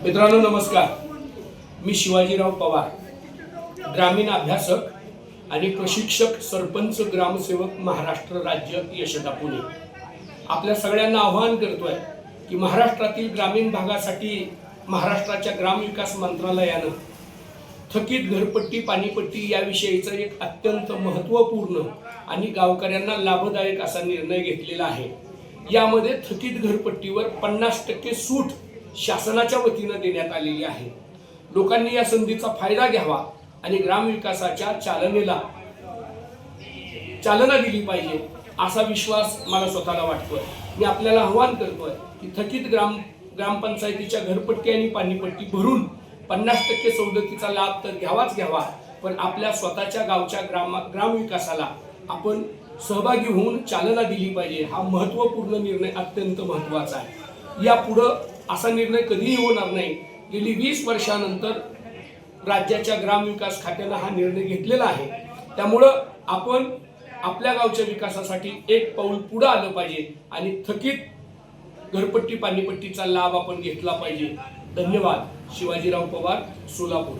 मित्रांनो नमस्कार, मी शिवाजीराव पवार, ग्रामीण अभ्यासक आणि प्रशिक्षक, सरपंच, ग्रामसेवक, महाराष्ट्र राज्य, यशदा पुणे. आपल्या सगळ्यांना आवाहन करतोय की महाराष्ट्रातील ग्रामीण भागासाठी महाराष्ट्राच्या ग्रामविकास मंत्रालयानं थकीत घरपट्टी पाणीपट्टी याविषयीचा एक अत्यंत महत्त्वपूर्ण आणि गावकऱ्यांना लाभदायक असा निर्णय घेतलेला आहे. यामध्ये थकीत घरपट्टीवर 50% सूट शासनाच्या वतीनं देण्यात आलेली आहे. लोकांनी या संधीचा फायदा घ्यावा आणि ग्रामविकासाच्या चालना दिली पाहिजे असा विश्वास मला स्वतःला वाटतोय. मी आपल्याला आवाहन करतोय की थकीत ग्रामपंचायतीच्या घरपट्टी आणि पाणीपट्टी भरून 50% सवलतीचा लाभ तर घ्यावा, पण आपल्या स्वतःच्या गावच्या ग्रामविकासाला आपण सहभागी होऊन चालना दिली पाहिजे. हा महत्त्वपूर्ण निर्णय अत्यंत महत्त्वाचा आहे. यापुढं असा निर्णय कधीही होणार नाही. गेली 20 वर्षानंतर राज्याच्या ग्रामविकास खात्यानं हा निर्णय घेतलेला आहे. त्यामुळं आपण आपल्या गावच्या विकासासाठी एक पाऊल पुढे आलं पाहिजे आणि थकीत घरपट्टी पाणीपट्टीचा लाभ आपण घेतला पाहिजे. धन्यवाद. शिवाजीराव पवार, सोलापूर.